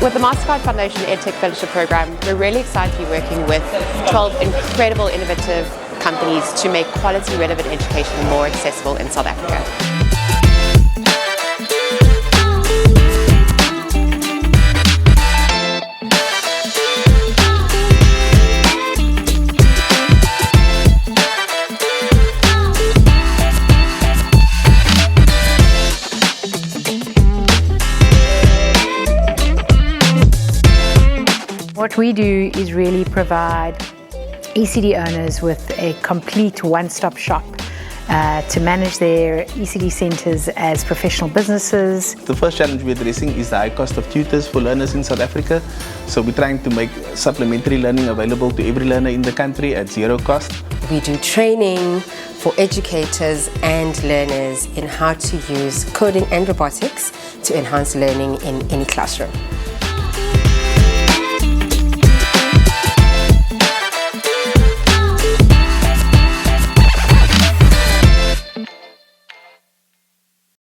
With the Mastercard Foundation EdTech Fellowship Program, we're really excited to be working with 12 incredible, innovative companies to make quality, relevant education more accessible in South Africa. What we do is really provide ECD owners with a complete one-stop shop to manage their ECD centres as professional businesses. The first challenge we're addressing is the high cost of tutors for learners in South Africa. So we're trying to make supplementary learning available to every learner in the country at zero cost. We do training for educators and learners in how to use coding and robotics to enhance learning in any classroom.